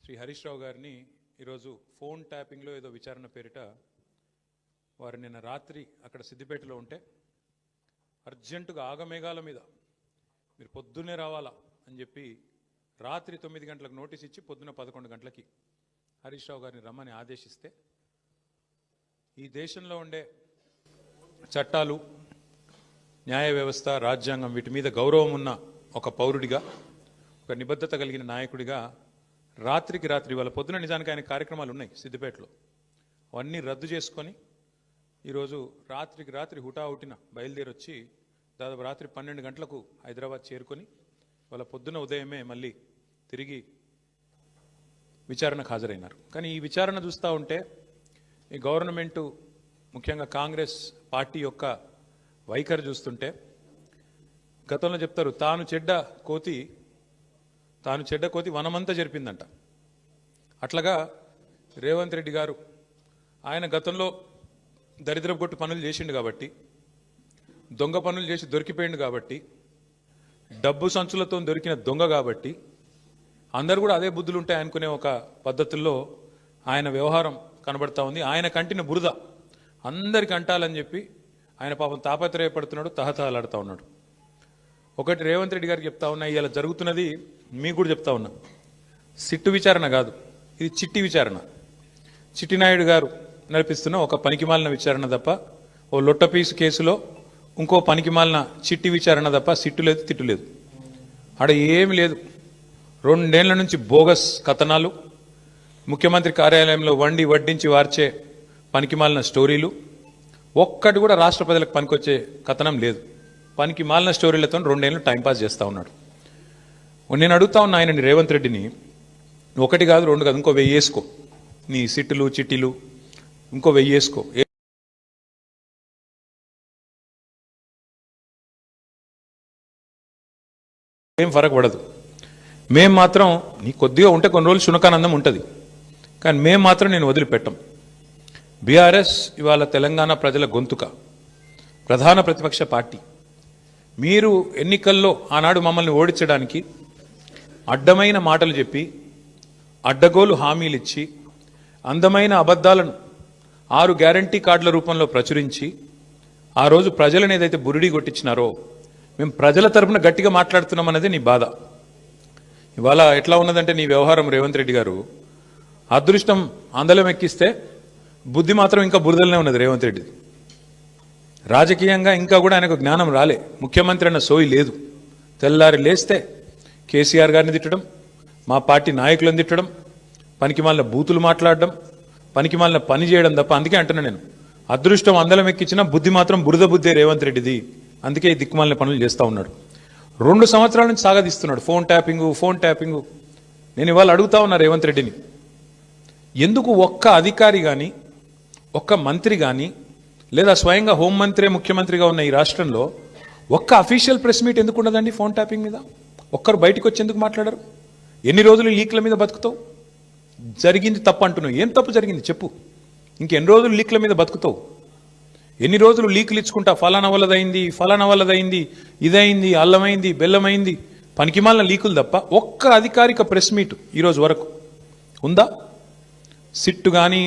శ్రీ హరీష్ రావు గారిని ఈరోజు ఫోన్ ట్యాపింగ్లో ఏదో విచారణ పేరిట వారు నిన్న రాత్రి అక్కడ సిద్దిపేటలో ఉంటే అర్జెంటుగా ఆగమేఘాల మీద మీరు పొద్దున్నే రావాలా అని చెప్పి రాత్రి 9 గంటలకు నోటీస్ ఇచ్చి పొద్దున్న 11 గంటలకి హరీష్ రావు గారిని రమ్మని ఆదేశిస్తే ఈ దేశంలో ఉండే చట్టాలు, న్యాయ వ్యవస్థ, రాజ్యాంగం వీటి మీద గౌరవం ఉన్న ఒక పౌరుడిగా, ఒక నిబద్ధత కలిగిన నాయకుడిగా రాత్రికి రాత్రి వాళ్ళ పొద్దున నిజానికి ఆయన కార్యక్రమాలు ఉన్నాయి సిద్దిపేటలో, అవన్నీ రద్దు చేసుకొని ఈరోజు రాత్రికి రాత్రి హుటాహుటిన బయలుదేరి వచ్చి దాదాపు రాత్రి 12 గంటలకు హైదరాబాద్ చేరుకొని వాళ్ళ పొద్దున ఉదయమే మళ్ళీ తిరిగి విచారణకు హాజరైనారు. కానీ ఈ విచారణ చూస్తూ ఉంటే ఈ గవర్నమెంటు, ముఖ్యంగా కాంగ్రెస్ పార్టీ యొక్క వైఖరి చూస్తుంటే గతంలో చెప్తారు తాను చెడ్డ కోతి వనమంతా జరిపిందంట. అట్లాగా రేవంత్ రెడ్డి గారు ఆయన గతంలో దరిద్రపు కొట్టు పనులు చేసిండు కాబట్టి, దొంగ పనులు చేసి దొరికిపోయిండు కాబట్టి, డబ్బు సంచులతో దొరికిన దొంగ కాబట్టి అందరూ కూడా అదే బుద్ధులు ఉంటాయి అనుకునే ఒక పద్ధతుల్లో ఆయన వ్యవహారం కనబడతా ఉంది. ఆయన కంటిన బురద అందరికి అంటాలని చెప్పి ఆయన పాపం తాపత్రయపడుతున్నాడు, తహతహలాడుతూ ఉన్నాడు. ఒకటి రేవంత్ రెడ్డి గారికి చెప్తా ఉన్నా, ఇలా జరుగుతున్నది మీకు కూడా చెప్తా ఉన్నా, సిట్టు విచారణ కాదు, ఇది చిట్టి విచారణ. చిట్టినాయుడు గారు నడిపిస్తున్న ఒక పనికిమాలిన విచారణ తప్ప, ఓ లొట్టపీసు కేసులో ఇంకో పనికిమాలిన చిట్టి విచారణ తప్ప సిట్టు లేదు, తిట్టు లేదు. ఆడ ఏమి లేదు. 2 ఏళ్ల నుంచి బోగస్ కథనాలు, ముఖ్యమంత్రి కార్యాలయంలో వడ్డించి వార్చే పనికిమాలిన స్టోరీలు, ఒక్కటి కూడా రాష్ట్ర ప్రజలకు పనికొచ్చే కథనం లేదు. పనికి మాలిన స్టోరీలతో 2 ఏళ్ళు టైంపాస్ చేస్తూ ఉన్నాడు. నేను అడుగుతా ఉన్నా ఆయనని, రేవంత్ రెడ్డిని, 1 కాదు 2 కాదు, ఇంకో 1000 వేసుకో, నీ సిట్టులు చిట్టీలు ఇంకో 1000 వేసుకో, ఏం ఫరక్ పడదు. మేము మాత్రం నీ కొద్దిగా ఉంటే కొన్ని రోజులు శునకానందం ఉంటుంది, కానీ మేము మాత్రం నేను వదిలిపెట్టాం. బీఆర్ఎస్ ఇవాళ తెలంగాణ ప్రజల గొంతుక, ప్రధాన ప్రతిపక్ష పార్టీ. మీరు ఎన్నికల్లో ఆనాడు మమ్మల్ని ఓడించడానికి అడ్డమైన మాటలు చెప్పి, అడ్డగోలు హామీలు ఇచ్చి, అందమైన అబద్ధాలను 6 గ్యారంటీ కార్డుల రూపంలో ప్రచురించి ఆ రోజు ప్రజలను ఏదైతే బురిడి కొట్టించినారో, మేము ప్రజల తరపున గట్టిగా మాట్లాడుతున్నాం అన్నది నీ బాధ. ఇవాళ ఎట్లా ఉన్నదంటే నీ వ్యవహారం రేవంత్ రెడ్డి గారు, అదృష్టం అందలం ఎక్కిస్తే బుద్ధి మాత్రం ఇంకా బురదలనే ఉన్నది రేవంత్ రెడ్డిది. రాజకీయంగా ఇంకా కూడా ఆయనకు జ్ఞానం రాలే, ముఖ్యమంత్రి అన్న సోయి లేదు. తెల్లారి లేస్తే కేసీఆర్ గారిని తిట్టడం, మా పార్టీ నాయకులను తిట్టడం, పనికిమాలిన బూతులు మాట్లాడడం, పనికిమాలిన పని చేయడం తప్ప. అందుకే అంటున్నా నేను, అదృష్టం అందలం ఎక్కించినా బుద్ధి మాత్రం బురద బుద్ధే రేవంత్ రెడ్డిది. అందుకే ఈ దిక్కుమాలిన పనులు చేస్తూ ఉన్నాడు. 2 సంవత్సరాల నుంచి సాగదీస్తున్నాడు ఫోన్ ట్యాపింగు. నేను ఇవాళ అడుగుతా ఉన్నా రేవంత్ రెడ్డిని, ఎందుకు ఒక్క అధికారి కానీ, ఒక్క మంత్రి కానీ, లేదా స్వయంగా హోంమంత్రి ముఖ్యమంత్రిగా ఉన్న ఈ రాష్ట్రంలో ఒక్క అఫీషియల్ ప్రెస్ మీట్ ఎందుకు ఉండదండి ఫోన్ ట్యాపింగ్ మీద? ఒక్కరు బయటకు వచ్చి ఎందుకు మాట్లాడరు? ఎన్ని రోజులు లీక్ల మీద బతుకుతావు? జరిగింది తప్పు అంటున్నావు, ఏం తప్పు జరిగింది చెప్పు. ఇంకెన్ని రోజులు లీక్ల మీద బతుకుతావు? ఎన్ని రోజులు లీకులు ఇచ్చుకుంటా, ఫలానా వల్లదైంది, ఇదైంది, అల్లమైంది, బెల్లమైంది, పనికిమాలిన లీకులు తప్ప ఒక్క అధికారిక ప్రెస్ మీట్ ఈరోజు వరకు ఉందా? సిట్టు కానీ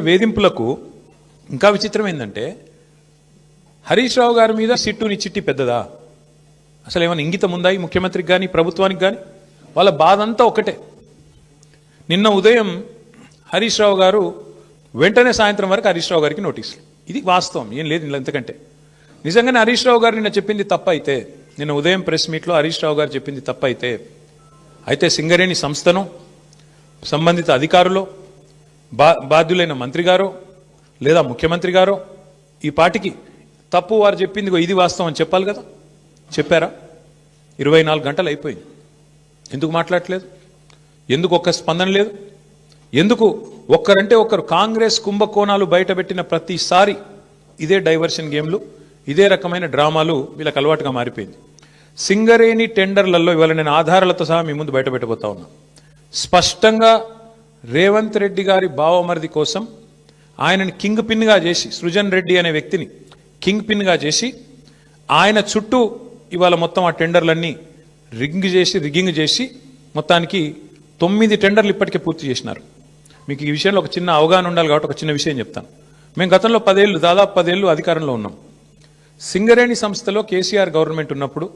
వేధింపులకు ఇంకా విచిత్రం ఏంటంటే, హరీష్ రావు గారి మీద సిట్టుని చిట్టి పెద్దదా? అసలు ఏమైనా ఇంగితం ఉందా ఈ ముఖ్యమంత్రికి కానీ ప్రభుత్వానికి కానీ? వాళ్ళ బాధ అంతా ఒకటే. నిన్న ఉదయం హరీష్ రావు గారు వెంటనే సాయంత్రం వరకు హరీష్ రావు గారికి నోటీసులు. ఇది వాస్తవం, ఏం లేదు ఇంతకంటే. నిజంగానే హరీష్ రావు గారు నిన్న చెప్పింది తప్పైతే, నిన్న ఉదయం ప్రెస్ మీట్లో హరీష్ రావు గారు చెప్పింది అయితే సింగరేణి సంస్థను, సంబంధిత అధికారులు, బాధ్యులైన మంత్రి గారో లేదా ముఖ్యమంత్రి గారో ఈ పార్టీకి తప్పు వారు చెప్పింది ఇది వాస్తవం అని చెప్పాలి కదా. చెప్పారా? 24 గంటలు అయిపోయింది, ఎందుకు మాట్లాడట్లేదు? ఎందుకు ఒక్క స్పందన లేదు? ఎందుకు ఒక్కరంటే ఒక్కరు? కాంగ్రెస్ కుంభకోణాలు బయటపెట్టిన ప్రతిసారి ఇదే డైవర్షన్ గేమ్లు, ఇదే రకమైన డ్రామాలు వీళ్ళకి అలవాటుగా మారిపోయింది. సింగరేణి టెండర్లలో ఇవాళ నేను ఆధారాలతో సహా మీ ముందు బయటపెట్టబోతా ఉన్నా. స్పష్టంగా రేవంత్ రెడ్డి గారి బావమరిది కోసం ఆయనని కింగ్ పిన్గా చేసి, సృజన్ రెడ్డి అనే వ్యక్తిని కింగ్ పిన్గా చేసి, ఆయన చుట్టూ ఇవాళ మొత్తం ఆ టెండర్లన్నీ రిగ్గింగ్ చేసి మొత్తానికి 9 టెండర్లు ఇప్పటికే పూర్తి చేసినారు. మీకు ఈ విషయంలో ఒక చిన్న అవగాహన ఉండాలి కాబట్టి ఒక చిన్న విషయం చెప్తాను. మేము గతంలో 10 ఏళ్ళు, దాదాపు 10 ఏళ్ళు అధికారంలో ఉన్నాం. సింగరేణి సంస్థలో కేసీఆర్ గవర్నమెంట్ ఉన్నప్పుడు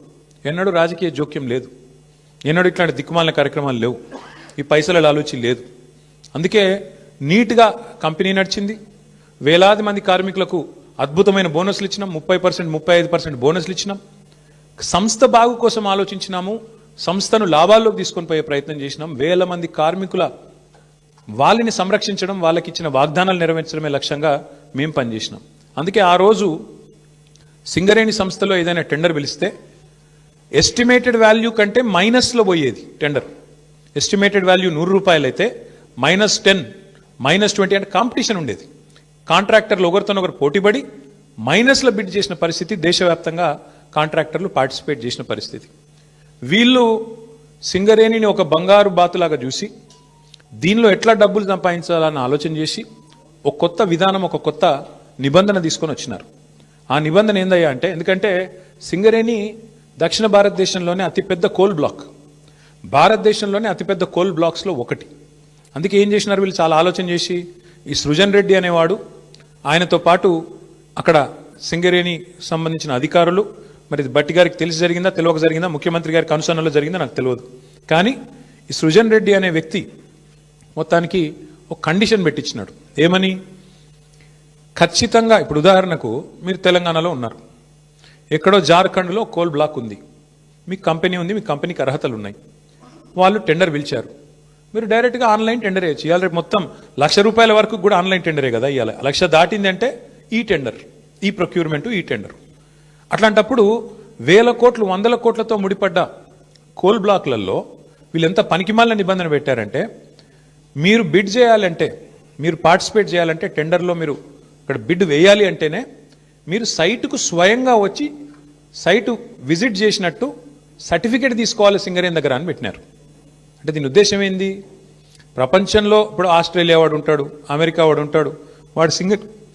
ఎన్నడూ రాజకీయ జోక్యం లేదు, ఎన్నడూ ఇట్లాంటి దిక్కుమాలిన కార్యక్రమాలు లేవు, ఈ పైసల ఆలోచన లేదు. అందుకే నీట్గా కంపెనీ నడిచింది. వేలాది మంది కార్మికులకు అద్భుతమైన బోనస్లు ఇచ్చినాం, 30%, 35% బోనస్లు ఇచ్చినాం. సంస్థ బాగు కోసం ఆలోచించినాము, సంస్థను లాభాల్లోకి తీసుకొని పోయే ప్రయత్నం చేసినాం. వేల మంది కార్మికుల వాళ్ళని సంరక్షించడం, వాళ్ళకి ఇచ్చిన వాగ్దానాలు నెరవేర్చడమే లక్ష్యంగా మేము పనిచేసినాం. అందుకే ఆ రోజు సింగరేణి సంస్థలో ఏదైనా టెండర్ పిలిస్తే ఎస్టిమేటెడ్ వాల్యూ కంటే మైనస్లో పోయేది టెండర్. ఎస్టిమేటెడ్ వాల్యూ 100 రూపాయలు అయితే -10, -20 అంటే కాంపిటీషన్ ఉండేది. కాంట్రాక్టర్లు ఒకరితోనొకరు పోటీపడి మైనస్లో బిడ్ చేసిన పరిస్థితి, దేశవ్యాప్తంగా కాంట్రాక్టర్లు పార్టిసిపేట్ చేసిన పరిస్థితి. వీళ్ళు సింగరేణిని ఒక బంగారు బాతులాగా చూసి దీనిలో ఎట్లా డబ్బులు సంపాదించాలని ఆలోచన చేసి ఒక కొత్త విధానం, ఒక కొత్త నిబంధన తీసుకొని వచ్చినారు. ఆ నిబంధన ఏందయ్యా అంటే, ఎందుకంటే సింగరేణి దక్షిణ భారతదేశంలోనే అతిపెద్ద కోల్ బ్లాక్, భారతదేశంలోనే అతిపెద్ద కోల్ బ్లాక్స్లో ఒకటి. అందుకే ఏం చేసినారు వీళ్ళు, చాలా ఆలోచన చేసి ఈ సృజన్ రెడ్డి అనేవాడు, ఆయనతో పాటు అక్కడ సింగరేణి సంబంధించిన అధికారులు, మరి భట్టి గారికి తెలిసి జరిగిందా తెలియక జరిగిందా, ముఖ్యమంత్రి గారికి అనుసరణలో జరిగిందా నాకు తెలియదు, కానీ ఈ సృజన్ రెడ్డి అనే వ్యక్తి మొత్తానికి ఒక కండిషన్ పెట్టించినాడు. ఏమని? ఖచ్చితంగా ఇప్పుడు ఉదాహరణకు మీరు తెలంగాణలో ఉన్నారు, ఎక్కడో జార్ఖండ్లో కోల్ బ్లాక్ ఉంది, మీకు కంపెనీ ఉంది, మీ కంపెనీకి అర్హతలు ఉన్నాయి, వాళ్ళు టెండర్ పిలిచారు, మీరు డైరెక్ట్గా ఆన్లైన్ టెండర్ వేయచ్చు. ఇవాళ రేపు మొత్తం ₹1,00,000 వరకు కూడా ఆన్లైన్ టెండరే కదా. ఇవాళ 1,00,000 దాటింది అంటే ఈ టెండర్, ఈ ప్రొక్యూర్మెంట్, ఈ టెండర్. అట్లాంటప్పుడు వేల కోట్లు, వందల కోట్లతో ముడిపడ్డ కోల్ బ్లాక్లలో వీళ్ళు ఎంత పనికిమాలిన నిబంధన పెట్టారంటే, మీరు బిడ్ చేయాలంటే, మీరు పార్టిసిపేట్ చేయాలంటే, టెండర్లో మీరు ఇక్కడ బిడ్ వేయాలి అంటేనే మీరు సైటుకు స్వయంగా వచ్చి సైటు విజిట్ చేసినట్టు సర్టిఫికేట్ తీసుకోవాలి సింగరేణి దగ్గర అని పెట్టినారు. అంటే దీని ఉద్దేశం ఏంది? ప్రపంచంలో ఇప్పుడు ఆస్ట్రేలియా వాడు ఉంటాడు, అమెరికా వాడు ఉంటాడు, వాడు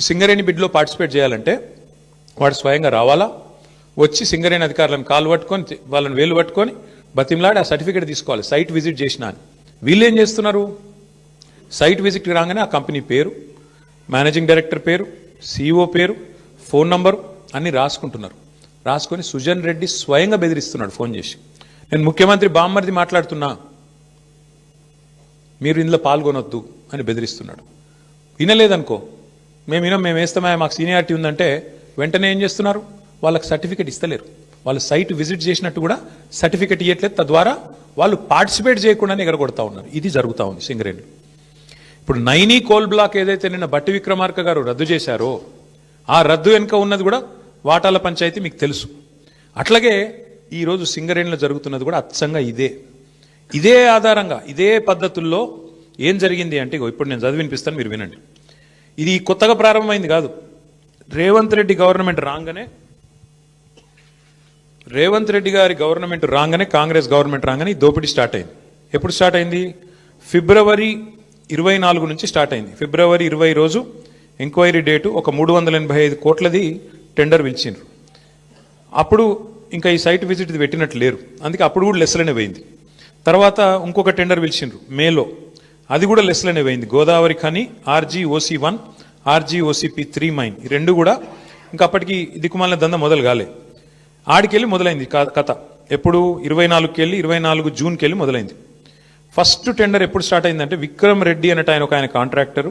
సింగరేణి బిడ్లో పార్టిసిపేట్ చేయాలంటే వాడు స్వయంగా రావాలా, వచ్చి సింగరేణి అధికారులను కాలు పట్టుకొని, వాళ్ళని వేలు పట్టుకొని బతిమలాడి ఆ సర్టిఫికేట్ తీసుకోవాలి, సైట్ విజిట్ చేసినా అని. వీళ్ళు ఏం చేస్తున్నారు? సైట్ విజిట్ రాగానే ఆ కంపెనీ పేరు, మేనేజింగ్ డైరెక్టర్ పేరు, సిఇఓ పేరు, ఫోన్ నంబరు అన్నీ రాసుకుంటున్నారు. రాసుకొని సుజన్ రెడ్డి స్వయంగా బెదిరిస్తున్నాడు ఫోన్ చేసి, నేను ముఖ్యమంత్రి బామ్మర్ది మాట్లాడుతున్నా, మీరు ఇందులో పాల్గొనొద్దు అని బెదిరిస్తున్నాడు. వినలేదనుకో, మేము వేస్తామా, మాకు సీనియారిటీ ఉందంటే వెంటనే ఏం చేస్తున్నారు? వాళ్ళకి సర్టిఫికేట్ ఇస్తలేరు, వాళ్ళు సైట్ విజిట్ చేసినట్టు కూడా సర్టిఫికేట్ ఇవ్వట్లేదు. తద్వారా వాళ్ళు పార్టిసిపేట్ చేయకుండానే ఎగరగొడతా ఉన్నారు. ఇది జరుగుతూ ఉంది సింగరేణి. ఇప్పుడు నైనీ కోల్ బ్లాక్ ఏదైతే నిన్న బట్టి విక్రమార్క గారు రద్దు చేశారో, ఆ రద్దు వెనుక ఉన్నది కూడా వాటాల పంచాయతీ మీకు తెలుసు. అట్లాగే ఈరోజు సింగరేణిలో జరుగుతున్నది కూడా అచ్చంగా ఇదే ఆధారంగా, ఇదే పద్ధతుల్లో ఏం జరిగింది అంటే, ఇప్పుడు నేను చదివి వినిపిస్తాను, మీరు వినండి. ఇది కొత్తగా ప్రారంభమైంది కాదు. రేవంత్ రెడ్డి గారి గవర్నమెంట్ రాగానే, కాంగ్రెస్ గవర్నమెంట్ రాగానే ఈ దోపిడీ స్టార్ట్ అయింది. ఎప్పుడు స్టార్ట్ అయింది? ఫిబ్రవరి 24 నుంచి స్టార్ట్ అయింది. ఫిబ్రవరి 20 రోజు ఎంక్వైరీ డేటు, ఒక 385 కోట్లది టెండర్ పిలిచిండ్రు. అప్పుడు ఇంకా ఈ సైట్ విజిట్ పెట్టినట్లు లేరు, అందుకే అప్పుడు కూడా లెస్లనే పోయింది. తర్వాత ఇంకొక టెండర్ పిలిచిండ్రు మేలో, అది కూడా లెస్లనే పోయింది. Godavari Khani RGOC1, RGOCP3 mine, ఈ రెండు కూడా ఇంకా అప్పటికి దిక్కుమాలిన దంద మొదలు కాలే. ఆడికెళ్ళి మొదలైంది కథ. ఎప్పుడు? 24కి వెళ్ళి 24 జూన్కి వెళ్ళి మొదలైంది. ఫస్ట్ టెండర్ ఎప్పుడు స్టార్ట్ అయిందంటే, విక్రమ్ రెడ్డి అన్నట్టు ఆయన కాంట్రాక్టరు,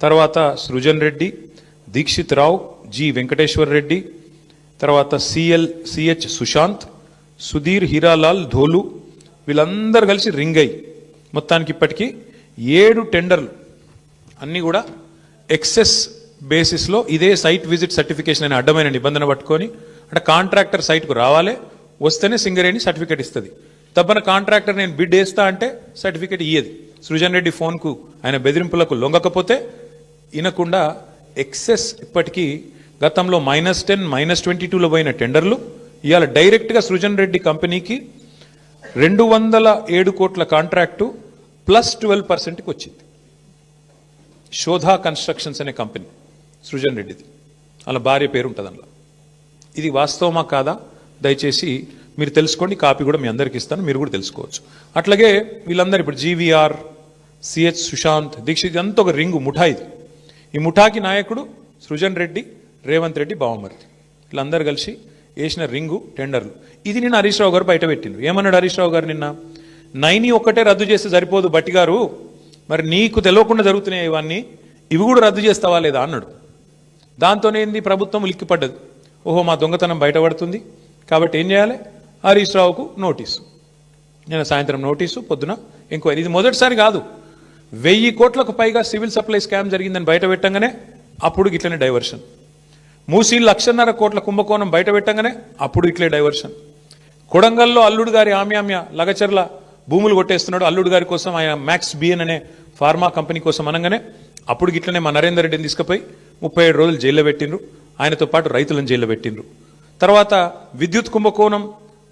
తర్వాత సృజన్ రెడ్డి, దీక్షిత్ రావు, జి వెంకటేశ్వర్ రెడ్డి, తర్వాత CH సుశాంత్, సుధీర్ హీరాలాల్ ధోలు, వీళ్ళందరూ కలిసి రింగ్ అయ్యి మొత్తానికి ఇప్పటికీ 7 టెండర్లు అన్నీ కూడా ఎక్సెస్ బేసిస్లో ఇదే సైట్ విజిట్ సర్టిఫికేషన్ అనే అడ్డమైన నిబంధన పట్టుకొని, అంటే కాంట్రాక్టర్ సైట్కు రావాలి, వస్తేనే సింగరేణి సర్టిఫికేట్ ఇస్తుంది. తప్పన కాంట్రాక్టర్ నేను బిడ్ వేస్తా అంటే సర్టిఫికేట్ ఇయ్యదు. సృజన్ రెడ్డి ఫోన్కు ఆయన బెదిరింపులకు లొంగకపోతే వినకుండా ఎక్సెస్, ఇప్పటికీ గతంలో -10, -22లో పోయిన టెండర్లు ఇవాళ డైరెక్ట్గా సృజన్ రెడ్డి కంపెనీకి 207 కోట్ల కాంట్రాక్టు +12%కి వచ్చింది. శోధా కన్స్ట్రక్షన్స్ అనే కంపెనీ సృజన్ రెడ్డిది, అలా భార్య పేరు ఉంటుంది అందులో. ఇది వాస్తవమా కాదా? దయచేసి మీరు తెలుసుకోండి, కాపీ కూడా మీ అందరికీ ఇస్తాను, మీరు కూడా తెలుసుకోవచ్చు. అట్లాగే వీళ్ళందరూ ఇప్పుడు జీవీఆర్, సిహెచ్ సుశాంత్, దీక్షిత్, అంతా ఒక రింగు ముఠా ఇది. ఈ ముఠాకి నాయకుడు సృజన్ రెడ్డి, రేవంత్ రెడ్డి బావమరిది, వీళ్ళందరూ కలిసి వేసిన రింగు టెండర్లు. ఇది నిన్న హరీష్ రావు గారు బయట పెట్టిండు. ఏమన్నాడు హరీష్ రావు గారు నిన్న? 9 ఒక్కటే రద్దు చేస్తే సరిపోదు బట్టి గారు, మరి నీకు తెలియకుండా జరుగుతున్నాయి ఇవన్నీ, ఇవి కూడా రద్దు చేస్తావా లేదా అన్నాడు. దాంతోనేంది ప్రభుత్వం లిక్కిపడ్డది. ఓహో, మా దొంగతనం బయటపడుతుంది కాబట్టి ఏం చేయాలి? హరీష్ రావుకు నోటీసు. నేను సాయంత్రం నోటీసు, పొద్దున ఎంక్వైరీ. ఇది మొదటిసారి కాదు. 1000 కోట్లకు పైగా సివిల్ సప్లై స్కామ్ జరిగిందని బయట పెట్టంగానే అప్పుడు ఇట్లనే డైవర్షన్. మూసీ 1,50,000 కోట్ల కుంభకోణం బయట పెట్టంగానే అప్పుడు ఇట్లే డైవర్షన్. కొడంగల్లో అల్లుడు గారి ఆమ్యామ్య లగచర్ల భూములు కొట్టేస్తున్నాడు, అల్లుడు గారి కోసం ఆయన మ్యాక్స్ బిఎన్ అనే ఫార్మా కంపెనీ కోసం అనగానే అప్పుడు ఇట్లనే మా నరేందర్ రెడ్డిని తీసుకుపోయి 37 రోజులు జైల్లో పెట్టిండ్రు. ఆయనతో పాటు రైతులను జైల్లో పెట్టిండ్రు. తర్వాత విద్యుత్ కుంభకోణం,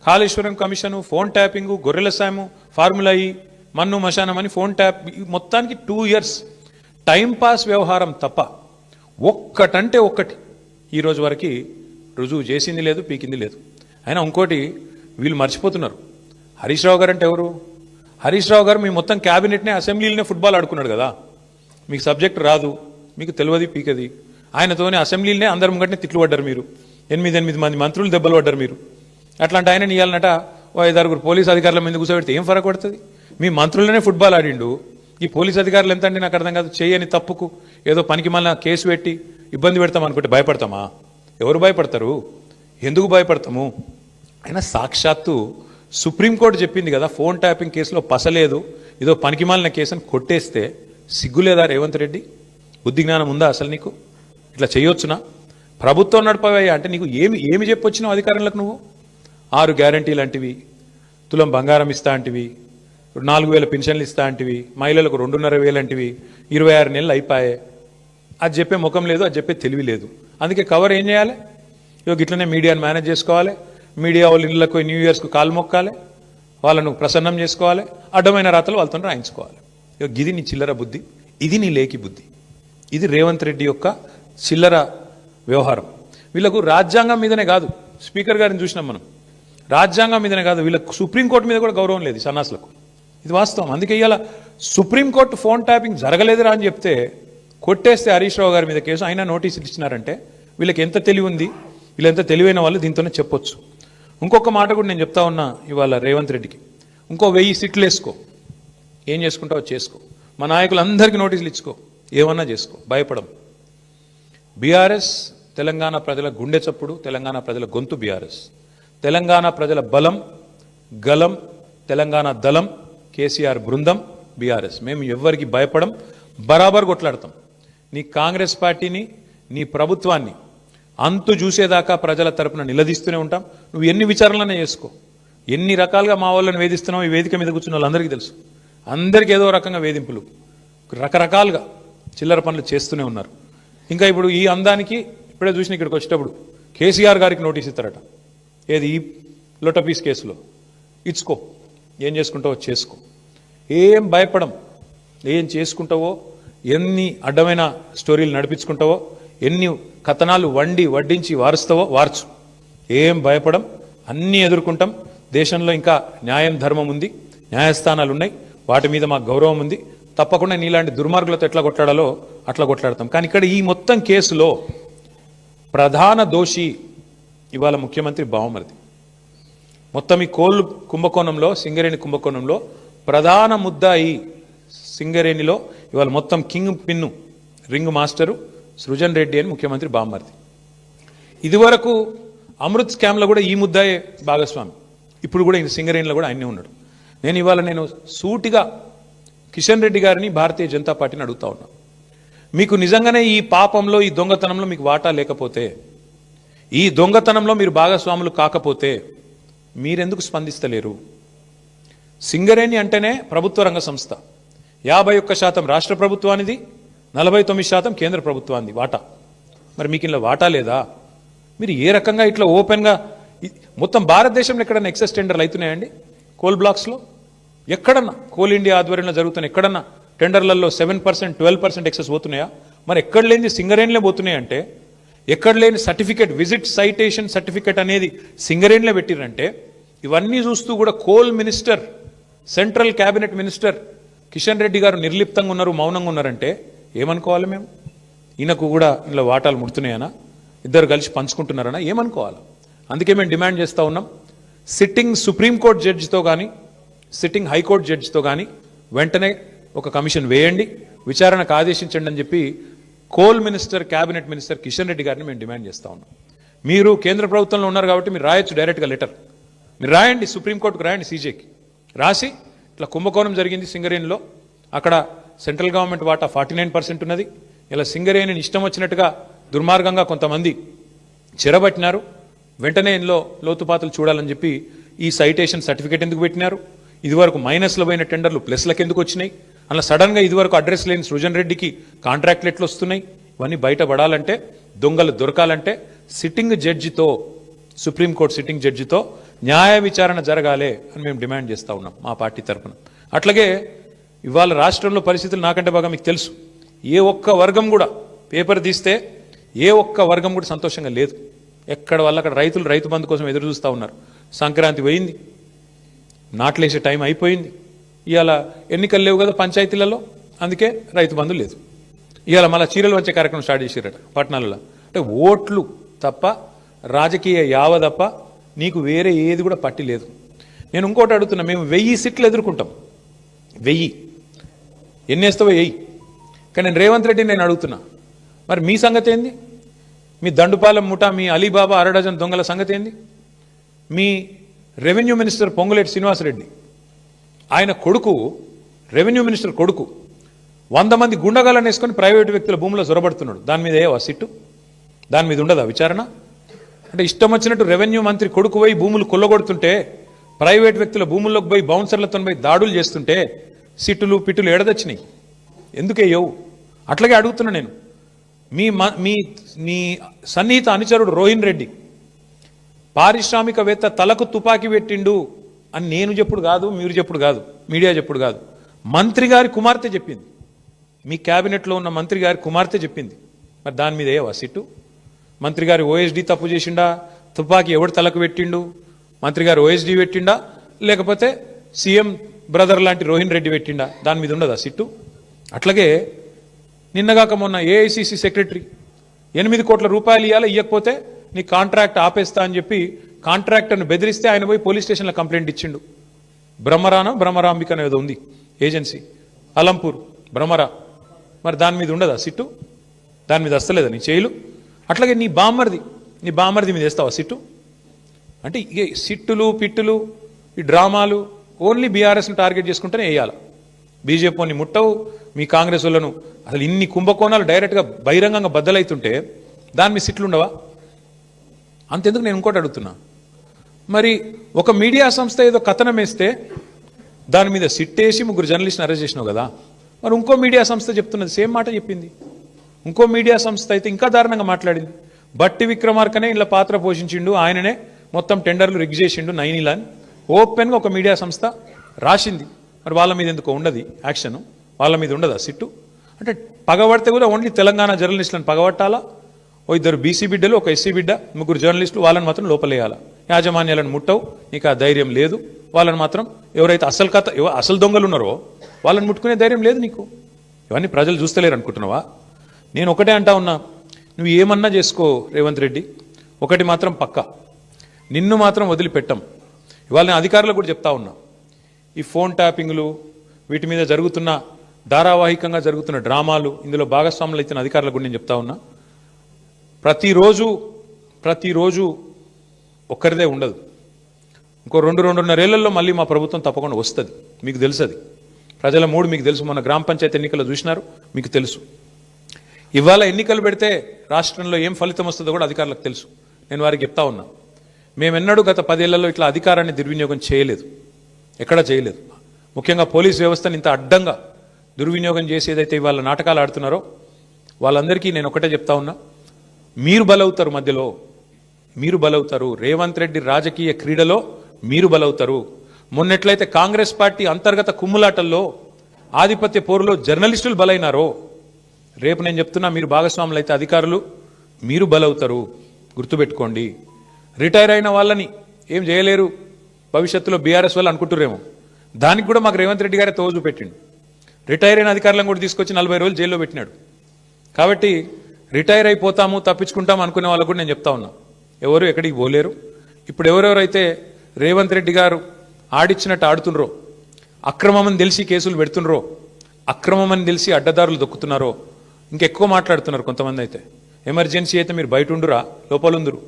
కాళేశ్వరం కమిషను, ఫోన్ ట్యాపింగు, గొర్రెల సాము, ఫార్ములా ఈ, మన్ను మశానం అని ఫోన్ ట్యాప్, మొత్తానికి 2 ఇయర్స్ టైంపాస్ వ్యవహారం తప్ప ఒక్కటంటే ఒక్కటి ఈ రోజు వరకు రుజువు చేసింది లేదు, పీకింది లేదు. అయినా ఇంకోటి వీళ్ళు మర్చిపోతున్నారు. హరీష్ రావు గారు అంటే ఎవరు? హరీష్ రావు గారు మీ మొత్తం క్యాబినెట్నే అసెంబ్లీలోనే ఫుట్బాల్ ఆడుకున్నాడు కదా. మీకు సబ్జెక్ట్ రాదు, మీకు తెలియదు, పీకది. ఆయనతోనే అసెంబ్లీలోనే అందరి ముంగట్నే తిట్లు పడ్డారు మీరు. 8 మంది మంత్రులు దెబ్బలు పడ్డారు మీరు. అట్లాంటి ఆయన ఇవ్వాలన్నట 5-6 పోలీస్ అధికారుల మీద కూర్చోబెడితే ఏం ఫరక పడుతుంది? మీ మంత్రులనే ఫుట్బాల్ ఆడిండు, ఈ పోలీస్ అధికారులు ఎంత అండి నాకు అర్థం కాదు. చేయని తప్పుకు ఏదో పనికి మళ్ళీ కేసు పెట్టి ఇబ్బంది పెడతాం అనుకుంటే భయపడతామా? ఎవరు భయపడతారు? ఎందుకు భయపడతాము? అయినా సాక్షాత్తు సుప్రీంకోర్టు చెప్పింది కదా, ఫోన్ ట్యాపింగ్ కేసులో పసలేదు, ఏదో పనికి మాలిన కేసు అని కొట్టేస్తే సిగ్గులేదా రేవంత్ రెడ్డి? బుద్ధి జ్ఞానం ఉందా అసలు నీకు? ఇట్లా చేయొచ్చునా? ప్రభుత్వం నడపవయ్యా అంటే నీకు ఏమి చెప్పొచ్చినావు అధికారులకు? నువ్వు 6 గ్యారంటీలు అంటివి, తులం బంగారం ఇస్తా అంటివి, 4,000 పెన్షన్లు ఇస్తా అంటివి, మహిళలకు 2,500 అంటివి, 26 నెలలు అయిపోయాయి. అది చెప్పే ముఖం లేదు, అది చెప్పే తెలివి లేదు. అందుకే కవర్ ఏం చేయాలి? ఇట్లనే మీడియాను మేనేజ్ చేసుకోవాలి, మీడియా వాళ్ళ ఇళ్లకు న్యూ ఇయర్స్కు కాలు మొక్కాలి, వాళ్ళను ప్రసన్నం చేసుకోవాలి, అడ్డమైన రాతలు వాళ్ళతో రాయించుకోవాలి. ఇది నీ చిల్లర బుద్ధి, ఇది నీ లేకి బుద్ధి, ఇది రేవంత్ రెడ్డి యొక్క చిల్లర వ్యవహారం. వీళ్ళకు రాజ్యాంగం మీదనే కాదు, స్పీకర్ గారిని చూసినాం మనం, రాజ్యాంగం మీదనే కాదు, వీళ్ళకు సుప్రీంకోర్టు మీద కూడా గౌరవం లేదు సన్నాసులకు. ఇది వాస్తవం. అందుకే ఇవాళ సుప్రీంకోర్టు ఫోన్ ట్యాపింగ్ జరగలేదురా అని చెప్తే కొట్టేస్తే హరీష్ రావు గారి మీద కేసు, అయినా నోటీసులు ఇచ్చినారంటే వీళ్ళకి ఎంత తెలివి ఉంది, వీళ్ళు ఎంత తెలివైన వాళ్ళు దీంతోనే చెప్పొచ్చు. ఇంకొక మాట కూడా నేను చెప్తా ఉన్నా ఇవాళ రేవంత్ రెడ్డికి, ఇంకో 1000 సిట్లు వేసుకో, ఏం చేసుకుంటావో చేసుకో, మా నాయకులందరికీ నోటీసులు ఇచ్చుకో, ఏమన్నా చేసుకో, భయపడం. బీఆర్ఎస్ తెలంగాణ ప్రజల గుండె చప్పుడు, తెలంగాణ ప్రజల గొంతు బీఆర్ఎస్. తెలంగాణ ప్రజల బలం, గలం, తెలంగాణ దళం, కేసీఆర్ బృందం బీఆర్ఎస్. మేము ఎవ్వరికి భయపడం, బరాబర్ కొట్లాడతాం. నీ కాంగ్రెస్ పార్టీని, నీ ప్రభుత్వాన్ని అంతు చూసేదాకా ప్రజల తరపున నిలదీస్తూనే ఉంటాం. నువ్వు ఎన్ని విచారణలనే చేసుకో, ఎన్ని రకాలుగా మా వాళ్ళని వేధిస్తున్నావు ఈ వేదిక మీద కూర్చున్న వాళ్ళందరికీ తెలుసు. అందరికీ ఏదో రకంగా వేధింపులు, రకరకాలుగా చిల్లర పనులు చేస్తూనే ఉన్నారు. ఇంకా ఇప్పుడు ఈ అందానికి ఇప్పుడే చూసిన ఇక్కడికి వచ్చేటప్పుడు కేసీఆర్ గారికి నోటీస్ ఇస్తారట. ఏది? ఈ లోటపీస్ కేసులో ఇచ్చుకో, ఏం చేసుకుంటావో చేసుకో, ఏం భయపడం. ఏం చేసుకుంటావో, ఎన్ని అడ్డమైన స్టోరీలు నడిపించుకుంటావో, ఎన్ని కథనాలు వడ్డించి వారుస్తావో వార్చు, ఏం భయపడం. అన్నీ ఎదుర్కొంటాం. దేశంలో ఇంకా న్యాయం, ధర్మం ఉంది, న్యాయస్థానాలు ఉన్నాయి, వాటి మీద మాకు గౌరవం ఉంది. తప్పకుండా నీలాంటి దుర్మార్గులతో ఎట్లా కొట్లాడాలో అట్లా కొట్లాడతాం. కానీ ఇక్కడ ఈ మొత్తం కేసులో ప్రధాన దోషి ఇవాళ ముఖ్యమంత్రి బావమరిది. మొత్తం ఈ కోళ్ళు కుంభకోణంలో, సింగరేణి కుంభకోణంలో ప్రధాన ముద్దాయి సింగరేణిలో ఇవాళ మొత్తం king pin, ring master Srujan Reddy అని ముఖ్యమంత్రి బావమరిది. ఇదివరకు అమృత్ స్కామ్లో కూడా ఈ ముద్దాయే భాగస్వామి, ఇప్పుడు కూడా ఈ సింగరేణిలో కూడా ఆయనే ఉన్నాడు. నేను సూటిగా కిషన్ రెడ్డి గారిని, భారతీయ జనతా పార్టీని అడుగుతా ఉన్నా, మీకు నిజంగానే ఈ పాపంలో, ఈ దొంగతనంలో మీకు వాటా లేకపోతే, ఈ దొంగతనంలో మీరు భాగస్వాములు కాకపోతే మీరెందుకు స్పందిస్తలేరు? సింగరేణి అంటేనే ప్రభుత్వ రంగ సంస్థ. 51% రాష్ట్ర ప్రభుత్వానిది, 49% కేంద్ర ప్రభుత్వానికి వాటా. మరి మీకు ఇలా వాటా లేదా? మీరు ఏ రకంగా ఇట్లా ఓపెన్గా మొత్తం భారతదేశంలో ఎక్కడన్నా ఎక్సెస్ టెండర్లు అవుతున్నాయండి? కోల్ బ్లాక్స్లో ఎక్కడన్నా, కోల్ ఇండియా ఆధ్వర్యంలో జరుగుతున్న ఎక్కడన్నా టెండర్లలో 7%, 12% ఎక్సెస్ పోతున్నాయా? మరి ఎక్కడ లేని సింగరేణిలో పోతున్నాయంటే, ఎక్కడ లేని సర్టిఫికేట్, విజిట్ సైటేషన్ సర్టిఫికేట్ అనేది సింగరేణిలో పెట్టిరంటే ఇవన్నీ చూస్తూ కూడా coal minister, central cabinet minister Kishan Reddy గారు నిర్లిప్తంగా ఉన్నారు, మౌనంగా ఉన్నారంటే ఏమనుకోవాలి మేము? ఈయనకు కూడా ఇందులో వాటాలు ముడుతున్నాయనా, ఇద్దరు కలిసి పంచుకుంటున్నారనా, ఏమనుకోవాలి? అందుకే మేము డిమాండ్ చేస్తూ ఉన్నాం, సిట్టింగ్ సుప్రీంకోర్టు జడ్జితో కానీ సిట్టింగ్ హైకోర్టు జడ్జితో కానీ వెంటనే ఒక కమిషన్ వేయండి, విచారణకు ఆదేశించండి అని చెప్పి coal minister, cabinet minister Kishan Reddy గారిని మేము డిమాండ్ చేస్తూ ఉన్నాం. మీరు కేంద్ర ప్రభుత్వంలో ఉన్నారు కాబట్టి మీరు రాయొచ్చు డైరెక్ట్గా లెటర్, మీరు రాయండి, సుప్రీంకోర్టుకు రాయండి, సీజేకి రాసి ఇట్లా కుంభకోణం జరిగింది సింగరేణిలో, అక్కడ సెంట్రల్ గవర్నమెంట్ వాటా 49% ఉన్నది, ఇలా సింగరేణిని ఇష్టం వచ్చినట్టుగా దుర్మార్గంగా కొంతమంది చెరబట్టినారు, వెంటనే ఇందులో లోతుపాతులు చూడాలని చెప్పి ఈ సైటేషన్ సర్టిఫికేట్ ఎందుకు పెట్టినారు, ఇదివరకు మైనస్లో పోయిన టెండర్లు ప్లస్లకు ఎందుకు వచ్చినాయి, అలా సడన్గా ఇదివరకు అడ్రస్ లేని సృజన్ రెడ్డికి కాంట్రాక్ట్లు ఎట్లు వస్తున్నాయి, ఇవన్నీ బయటపడాలంటే, దొంగలు దొరకాలంటే సిట్టింగ్ జడ్జితో, సుప్రీంకోర్టు సిట్టింగ్ జడ్జితో న్యాయ విచారణ జరగాలి అని మేము డిమాండ్ చేస్తూ ఉన్నాం మా పార్టీ తరఫున. అట్లాగే ఇవాళ రాష్ట్రంలో పరిస్థితులు నాకంటే బాగా మీకు తెలుసు, ఏ ఒక్క వర్గం కూడా పేపర్ తీస్తే ఏ ఒక్క వర్గం కూడా సంతోషంగా లేదు. ఎక్కడ వల్ల అక్కడ రైతులు రైతు బంధు కోసం ఎదురు చూస్తూ ఉన్నారు. సంక్రాంతి పోయింది, నాట్లేసే టైం అయిపోయింది, ఇవాళ ఎన్నికలు లేవు కదా పంచాయతీలలో, అందుకే రైతు బంధు లేదు. ఇవాళ మళ్ళీ చీరలు వచ్చే కార్యక్రమం స్టార్ట్ చేసారట పట్టణాలలో. అంటే ఓట్లు తప్ప, రాజకీయ యావ తప్ప నీకు వేరే ఏది కూడా పట్టి లేదు. నేను ఇంకోటి అడుగుతున్నా, మేము 1000 సీట్లు ఎదుర్కొంటాం, 1000 ఎన్నేస్తావో 1000. కానీ నేను రేవంత్ రెడ్డిని నేను అడుగుతున్నా, మరి మీ సంగతి ఏంది? మీ దండుపాలెం ముఠా, మీ అలీబాబా అరడజన్ దొంగల సంగతి ఏంది? మీ రెవెన్యూ మినిస్టర్ పొంగులేటి శ్రీనివాసరెడ్డి, ఆయన కొడుకు, రెవెన్యూ మినిస్టర్ కొడుకు 100 మంది గుండగాలను వేసుకొని ప్రైవేటు వ్యక్తుల భూముల్లో జొరబడుతున్నాడు. దాని మీద ఏవా సిట్టు? దాని మీద ఉండదా విచారణ? అంటే ఇష్టం వచ్చినట్టు రెవెన్యూ మంత్రి కొడుకు పోయి భూములు కొల్లగొడుతుంటే, ప్రైవేట్ వ్యక్తుల భూముల్లోకి పోయి బౌన్సర్లతో పోయి దాడులు చేస్తుంటే సిట్టులు పిట్టులు ఎడదొచ్చినాయి, ఎందుకేయవు? అట్లాగే అడుగుతున్నా నేను, మీ మీ సన్నిహిత అనుచరుడు రోహిన్ రెడ్డి పారిశ్రామికవేత్త తలకు తుపాకీ పెట్టిండు అని నేను చెప్పుడు కాదు, మీరు చెప్పుడు కాదు, మీడియా చెప్పుడు కాదు, మంత్రి గారి కుమార్తె చెప్పింది, మీ క్యాబినెట్లో ఉన్న మంత్రి గారి కుమార్తె చెప్పింది. మరి దాని మీద ఏవా సిట్టు? మంత్రి గారి ఓఎస్డీ తప్పు చేసిండా? తుపాకీ ఎవడు తలకు పెట్టిండు? మంత్రి గారు ఓఎస్డీ పెట్టిండా, లేకపోతే సీఎం బ్రదర్ లాంటి రోహిన్ రెడ్డి పెట్టిండా? దాని మీద ఉండదా సిట్టు? అట్లాగే నిన్నగాక మొన్న ఏఐసిసి సెక్రటరీ 8 కోట్ల రూపాయలు ఇవ్వాలి, ఇవ్వకపోతే నీ కాంట్రాక్ట్ ఆపేస్తా అని చెప్పి కాంట్రాక్టర్ను బెదిరిస్తే ఆయన పోయి పోలీస్ స్టేషన్లో కంప్లైంట్ ఇచ్చిండు. బ్రహ్మరాంబిక అనేది ఉంది ఏజెన్సీ, అలంపూర్ బ్రహ్మరా. మరి దాని మీద ఉండదా సిట్టు? దాని మీద వస్తలేదా నీ చేయలు? అట్లాగే నీ బామ్మర్ది మీద వేస్తావా సిట్టు? అంటే ఇక సిట్టులు పిట్టులు ఈ డ్రామాలు ఓన్లీ బీఆర్ఎస్ను టార్గెట్ చేసుకుంటేనే వేయాలి. బీజేపీని ముట్టవు, మీ కాంగ్రెస్ వాళ్ళను అసలు ఇన్ని కుంభకోణాలు డైరెక్ట్గా బహిరంగంగా బద్దలవుతుంటే దాని మీద సిట్లు ఉండవా? అంతెందుకు నేను ఇంకోటి అడుగుతున్నా, మరి ఒక మీడియా సంస్థ ఏదో కథనం వేస్తే దాని మీద సిట్టేసి 3 జర్నలిస్ట్ని అరెస్ట్ చేసినావు కదా, మరి ఇంకో మీడియా సంస్థ చెప్తున్నది సేమ్ మాట చెప్పింది. ఇంకో మీడియా సంస్థ అయితే ఇంకా దారుణంగా మాట్లాడింది. బట్టి విక్రమార్కనే ఇలా పాత్ర పోషించిండు, ఆయననే మొత్తం టెండర్లు రిగ్ చేసిండు నైనిలా అని ఓపెన్గా ఒక మీడియా సంస్థ రాసింది. మరి వాళ్ళ మీద ఎందుకో ఉండదు యాక్షన్, వాళ్ళ మీద ఉండదా సిట్టు? అంటే పగబడితే కూడా ఓన్లీ తెలంగాణ జర్నలిస్టులను పగబట్టాలా? ఓ 2 బీసీ బిడ్డలు, ఒక ఎస్సీ బిడ్డ, 3 జర్నలిస్టులు, వాళ్ళని మాత్రం లోపలేయాలా? యాజమాన్యాలను ముట్టవు, నీకు ఆ ధైర్యం లేదు. వాళ్ళని మాత్రం ఎవరైతే అసలు దొంగలు ఉన్నారో వాళ్ళని ముట్టుకునే ధైర్యం లేదు నీకు. ఇవన్నీ ప్రజలు చూస్తలేరు అనుకుంటున్నావా? నేను ఒకటే అంటా ఉన్నా, నువ్వు ఏమన్నా చేసుకో రేవంత్ రెడ్డి, ఒకటి మాత్రం పక్కా, నిన్ను మాత్రం వదిలిపెట్టం. ఇవాళ నేను అధికారులకు కూడా చెప్తా ఉన్నా, ఈ ఫోన్ ట్యాపింగ్లు వీటి మీద జరుగుతున్న ధారావాహికంగా జరుగుతున్న డ్రామాలు, ఇందులో భాగస్వాములు అయిన అధికారులకు కూడా నేను చెప్తా ఉన్నా, ప్రతిరోజు ఒక్కరిదే ఉండదు. ఇంకో 2-2.5 ఏళ్లలో మళ్ళీ మా ప్రభుత్వం తప్పకుండా వస్తుంది, మీకు తెలుసు. అది ప్రజల మూడు మీకు తెలుసు. మొన్న గ్రామ పంచాయతీ ఎన్నికలు చూసినారు, మీకు తెలుసు. ఇవాళ ఎన్నికలు పెడితే రాష్ట్రంలో ఏం ఫలితం వస్తుందో కూడా అధికారులకు తెలుసు. నేను వారికి చెప్తా ఉన్నా, మేమెన్నడూ గత 10 ఏళ్లలో ఇట్లా అధికారాన్ని దుర్వినియోగం చేయలేదు, ఎక్కడా చేయలేదు. ముఖ్యంగా పోలీస్ వ్యవస్థను ఇంత అడ్డంగా దుర్వినియోగం చేసి ఏదైతే ఇవాళ నాటకాలు ఆడుతున్నారో వాళ్ళందరికీ నేను ఒకటే చెప్తా ఉన్నా, మీరు బలవుతారు, మధ్యలో మీరు బలవుతారు. రేవంత్ రెడ్డి రాజకీయ క్రీడలో మీరు బలవుతారు. మొన్నెట్లయితే కాంగ్రెస్ పార్టీ అంతర్గత కుమ్ములాటల్లో ఆధిపత్య పోరులో జర్నలిస్టులు బలైనారో, రేపు నేను చెప్తున్నా, మీరు భాగస్వాములు అయితే అధికారులు మీరు బలవుతారు, గుర్తుపెట్టుకోండి. రిటైర్ అయిన వాళ్ళని ఏం చేయలేరు, భవిష్యత్తులో బీఆర్ఎస్ వాళ్ళు అనుకుంటురేమో. దానికి కూడా మాకు రేవంత్ రెడ్డి గారే తోజు పెట్టిండు. రిటైర్ అయిన అధికారులను కూడా తీసుకొచ్చి 40 రోజులు జైల్లో పెట్టినాడు. కాబట్టి రిటైర్ అయిపోతాము, తప్పించుకుంటాము అనుకునే వాళ్ళకు కూడా నేను చెప్తా ఉన్నా, ఎవరు ఎక్కడికి పోలేరు. ఇప్పుడు ఎవరెవరైతే రేవంత్ రెడ్డి గారు ఆడిచ్చినట్టు ఆడుతుండ్రో, అక్రమమని తెలిసి కేసులు పెడుతుండ్రో, అక్రమమని తెలిసి అడ్డదారులు దొక్కుతున్నారో, ఇంకెక్కువ మాట్లాడుతున్నారు కొంతమంది. అయితే ఎమర్జెన్సీ అయితే మీరు బయట ఉండురా, లోపలుందురు.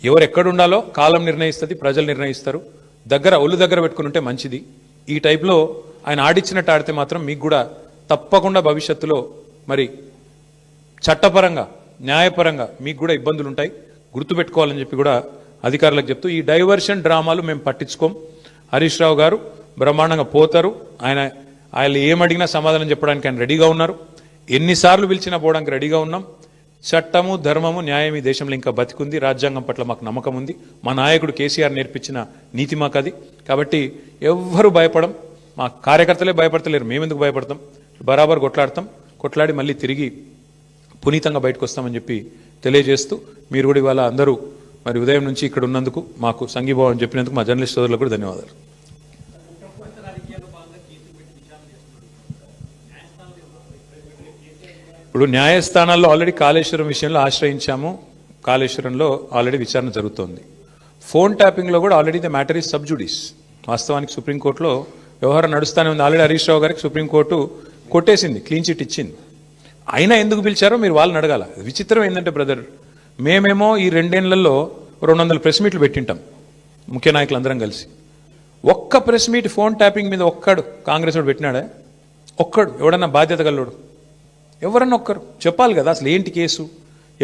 ఎవరు ఎక్కడుండాలో కాలం నిర్ణయిస్తుంది, ప్రజలు నిర్ణయిస్తారు. ఒళ్ళు దగ్గర పెట్టుకుని ఉంటే మంచిది. ఈ టైప్లో ఆయన ఆడిచ్చినట్టు ఆడితే మాత్రం మీకు కూడా తప్పకుండా భవిష్యత్తులో మరి చట్టపరంగా, న్యాయపరంగా మీకు కూడా ఇబ్బందులు ఉంటాయి, గుర్తుపెట్టుకోవాలని చెప్పి కూడా అధికారులకు చెప్తూ, ఈ డైవర్షన్ డ్రామాలు మేము పట్టించుకోం. హరీష్ రావు గారు బ్రహ్మాండంగా పోతారు. ఆయన ఏమడిగినా సమాధానం చెప్పడానికి ఆయన రెడీగా ఉన్నారు. ఎన్నిసార్లు పిలిచినా పోవడానికి రెడీగా ఉన్నాం. చట్టము, ధర్మము, న్యాయం ఈ దేశంలో ఇంకా బతికుంది. రాజ్యాంగం పట్ల మాకు నమ్మకం ఉంది. మా నాయకుడు కేసీఆర్ నేర్పించిన నీతి మాకు అది. కాబట్టి ఎవ్వరూ భయపడం, మా కార్యకర్తలే భయపడతలేరు, మేమెందుకు భయపడతాం? బరాబర్ కొట్లాడి మళ్ళీ తిరిగి పునీతంగా బయటకు వస్తామని చెప్పి తెలియజేస్తూ, మీరు కూడా ఇవాళ అందరూ మరి ఉదయం నుంచి ఇక్కడ ఉన్నందుకు, మాకు సంఘీభావం చెప్పినందుకు మా జర్నలిస్ట్ సోదరులకు కూడా ధన్యవాదాలు. ఇప్పుడు న్యాయస్థానాల్లో ఆల్రెడీ కాళేశ్వరం విషయంలో ఆశ్రయించాము. కాళేశ్వరంలో ఆల్రెడీ విచారణ జరుగుతోంది. ఫోన్ ట్యాపింగ్లో కూడా already the matter is sub జుడిస్. వాస్తవానికి సుప్రీంకోర్టులో వ్యవహారం నడుస్తూనే ఉంది. ఆల్రెడీ హరీష్ రావు గారికి సుప్రీంకోర్టు కొట్టేసింది, క్లీన్ చిట్ ఇచ్చింది. అయినా ఎందుకు పిలిచారో మీరు వాళ్ళని అడగాల. విచిత్రం ఏంటంటే బ్రదర్, మేమేమో ఈ 2 ఏళ్లలో 200 ప్రెస్ మీట్లు పెట్టింటాం ముఖ్య నాయకులందరం కలిసి. ఒక్క ప్రెస్ మీట్ ఫోన్ ట్యాపింగ్ మీద ఒక్కడు కాంగ్రెస్ వాడు పెట్టినాడే? ఒక్కడు ఎవడన్నా బాధ్యత గల్లోడు? ఎవరన్నా ఒక్కరు చెప్పాలి కదా అసలు ఏంటి కేసు,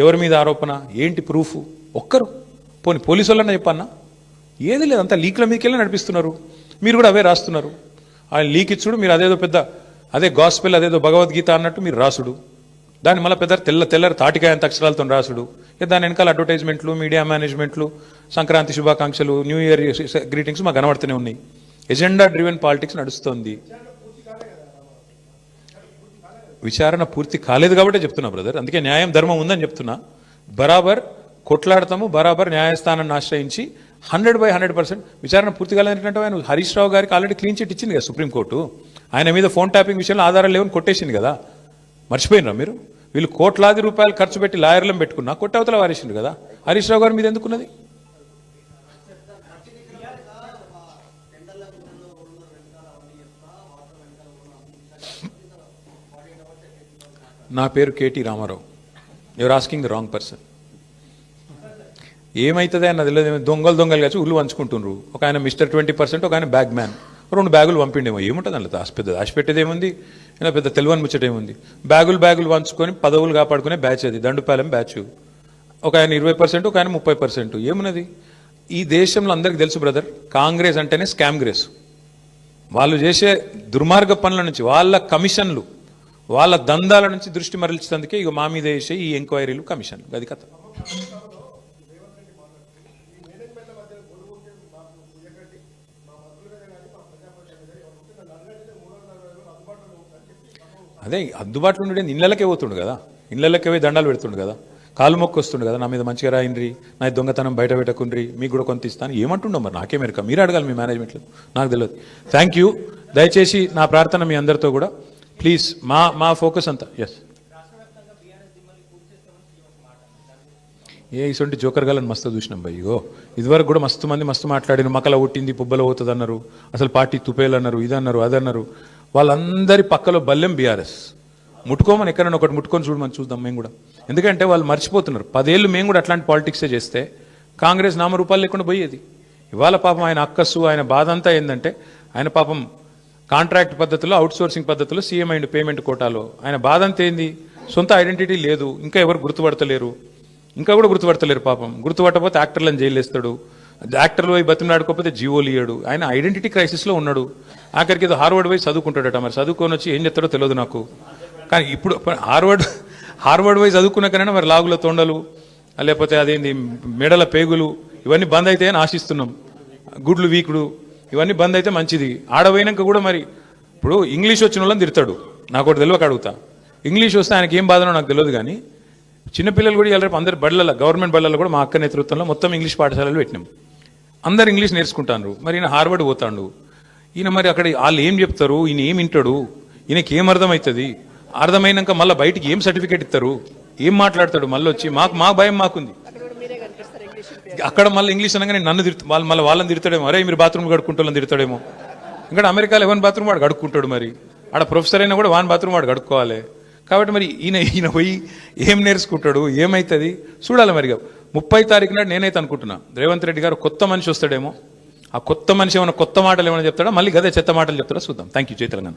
ఎవరి మీద ఆరోపణ, ఏంటి ప్రూఫ్? ఒక్కరు పోనీ పోలీసు వాళ్ళన్నా చెప్పన్నా? ఏది లేదు, అంతా లీక్ల మీదకెళ్ళి నడిపిస్తున్నారు. మీరు కూడా అవే రాస్తున్నారు. ఆయన లీక్ ఇచ్చుడు, మీరు అదేదో పెద్ద అదే గాస్పెల్, అదేదో భగవద్గీత అన్నట్టు మీరు రాసుడు, దాన్ని మళ్ళీ పెద్ద తెల్లరి తాటికాయంత అక్షరాలతో రాసుడు. దాని వెనకాల అడ్వర్టైజ్మెంట్లు, మీడియా మేనేజ్మెంట్లు, సంక్రాంతి శుభాకాంక్షలు, న్యూ ఇయర్ గ్రీటింగ్స్ మాకు కనబడుతూనే ఉన్నాయి. ఎజెండా డ్రివెన్ పాలిటిక్స్ నడుస్తోంది. విచారణ పూర్తి కాలేదు కాబట్టి చెప్తున్నా బ్రదర్. అందుకే న్యాయం, ధర్మం ఉందని చెప్తున్నా. బరాబర్ కొట్లాడతాము, బరాబర్ న్యాయస్థానాన్ని ఆశ్రయించి 100% విచారణ పూర్తి కాలేదంటే ఆయన హరీష్ రావు గారికి ఆల్రెడీ క్లీన్ చిట్ ఇచ్చింది కదా సుప్రీంకోర్టు. ఆయన మీద ఫోన్ ట్యాపింగ్ విషయంలో ఆధారాలు లేవని కొట్టేసింది కదా. మర్చిపోయినరా మీరు? వీళ్ళు కోట్లాది రూపాయలు ఖర్చు పెట్టి లాయర్లను పెట్టుకున్నా కొట్టవతల వారేసిండు కదా. హరీష్ రావు గారి మీద ఎందుకున్నది? నా పేరు KT Ramarao. You're asking the wrong person. ఏమవుతుంది అన్న తెలియదు. దొంగలు కలిసి ఉల్లు పంచుకుంటున్నారు. ఒక ఆయన మిస్టర్ 20%, ఒక ఆయన బ్యాగ్ మ్యాన్. 2 బ్యాగులు పంపిండేమో. ఏముంటుంది అందులో దాచిపెట్టేది ఏముంది? అయినా పెద్ద తెలివని ముచ్చటేముంది? బ్యాగులు పంచుకొని పదవులు కాపాడుకునే బ్యాచ్ అది, దండుపాలెం బ్యాచ్. ఒక ఆయన 20%, ఒక ఆయన 30%. ఏమున్నది? ఈ దేశంలో అందరికీ తెలుసు బ్రదర్, కాంగ్రెస్ అంటేనే స్కామ్ గ్రేస్. వాళ్ళు చేసే దుర్మార్గ పనుల నుంచి, వాళ్ళ కమిషన్లు, వాళ్ళ దందాల నుంచి దృష్టి మరల్చేందుకే ఇక మా మీద వేసే ఈ ఎంక్వైరీలు, కమిషన్లు. అది కథ. అదే అందుబాటులో ఉండే ఇళ్ళకే పోతుండు కదా, ఇళ్ళకే పోయి దండాలు పెడుతుండు కదా, కాలు మొక్కు వస్తుండు కదా, నా మీద మంచిగా రాయిండ్రి, నా దొంగతనం బయట పెట్టకుండ్రి, మీకు కూడా కొంత ఇస్తాను. ఏమంటుండో మరి నాకే మెరక, మీరు అడగాలి మీ మేనేజ్మెంట్లో, నాకు తెలియదు. Thank you. దయచేసి నా ప్రార్థన మీ అందరితో కూడా, ప్లీజ్ మా ఫోకస్ అంతా. ఎస్, ఇటువంటి జోకర్ గాలని మస్తు చూసినాం భయ్. ఇగో ఇదివరకు కూడా మస్తు మంది మస్తు మాట్లాడిన, మకల ఒట్టింది పుబ్బల పోతుంది అన్నారు, అసలు పార్టీ తుపేలు అన్నారు, ఇదన్నారు, అదన్నారు. వాళ్ళందరి పక్కలో బల్లెం బీఆర్ఎస్. ముట్టుకోమని ఎక్కడైనా ఒకటి ముట్టుకొని చూడమని చూద్దాం మేము కూడా. ఎందుకంటే వాళ్ళు మర్చిపోతున్నారు, 10 ఏళ్ళు మేము కూడా అట్లాంటి పాలిటిక్సే చేస్తే కాంగ్రెస్ నామరూపాలు లేకుండా పోయేది. ఇవాళ పాపం ఆయన అక్కస్సు, ఆయన బాధ అంతా ఏంటంటే, ఆయన పాపం కాంట్రాక్ట్ పద్ధతిలో, అవుట్సోర్సింగ్ పద్ధతిలో సీఎం అయిండు పేమెంట్ కోటాలో. ఆయన బాధ అంతా ఏంది? సొంత ఐడెంటిటీ లేదు, ఇంకా ఎవరు గుర్తుపడతలేరు, ఇంకా కూడా గుర్తుపడతలేరు పాపం. గుర్తుపట్టకపోతే యాక్టర్లను జైలు వేస్తాడు, యాక్టర్లు పోయి బతిమలాడుకోకపోతే జీవోలు ఇయ్యాడు. ఆయన ఐడెంటిటీ క్రైసిస్లో ఉన్నాడు. ఆఖరికి ఏదో హార్వర్డ్ పోయి చదువుకుంటాడట. మరి చదువుకొని వచ్చి ఏం చెప్తాడో తెలియదు నాకు. కానీ ఇప్పుడు హార్వర్డ్ పోయి చదువుకున్నాకైనా మరి లాగుల తొండలు, లేకపోతే అదేంది మెడల పేగులు, ఇవన్నీ బంద్ అయితే అని ఆశిస్తున్నాం. గుడ్లు వీకుడు ఇవన్నీ బంద్ అయితే మంచిది. ఆడపోయినాక కూడా మరి ఇప్పుడు ఇంగ్లీష్ వచ్చిన వాళ్ళని తిడతాడు. నాకు ఒకటి తెలియక అడుగుతా, ఇంగ్లీష్ వస్తే ఆయనకి ఏం బాధనో నాకు తెలియదు. కానీ చిన్నపిల్లలు కూడా ఇలా రేపు అందరు బళ్ళల్లో, గవర్నమెంట్ బళ్ళల్లో కూడా మా అక్క నేతృత్వంలో మొత్తం ఇంగ్లీష్ పాఠశాలలు పెట్టినాం. అందరు ఇంగ్లీష్ నేర్చుకుంటాను. మరి ఈయన హార్వర్డ్ పోతాడు. ఈయన మరి అక్కడ వాళ్ళు ఏం చెప్తారు, ఈయన ఏం వింటాడు, ఈయనకి ఏం అర్థమవుతుంది, అర్థమైనాక మళ్ళీ బయటికి ఏం సర్టిఫికేట్ ఇస్తారు, ఏం మాట్లాడతాడు, మళ్ళీ వచ్చి మా భయం మాకుంది. అక్కడ మళ్ళీ ఇంగ్లీష్ అనగానే నన్ను మళ్ళీ వాళ్ళని తిడతాడేమో, అరే మీరు బాత్రూమ్ కడుక్కుంటూ తిడతాడేమో. ఇక్కడ అమెరికాలో ఎవరి బాత్రూమ్ వాడు కడుక్కుంటాడు, మరి ఆడ ప్రొఫెసర్ అయినా కూడా వాని బాత్రూమ్ వాడు కడుక్కోవాలి. కాబట్టి మరి ఈయన పోయి ఏం నేర్చుకుంటాడు, ఏమవుతుంది చూడాలి. మరి 30 తారీఖు నాడు నేనైతే అనుకుంటున్నా రేవంత్ రెడ్డి గారు కొత్త మనిషి వస్తాడేమో. ఆ కొత్త మనిషి ఏమైనా కొత్త మాటలు ఏమైనా చెప్తాడో, మళ్ళీ గదే చెత్త మాటలు చెప్తాడో చూద్దాం. Thank you. జై తెలంగాణ.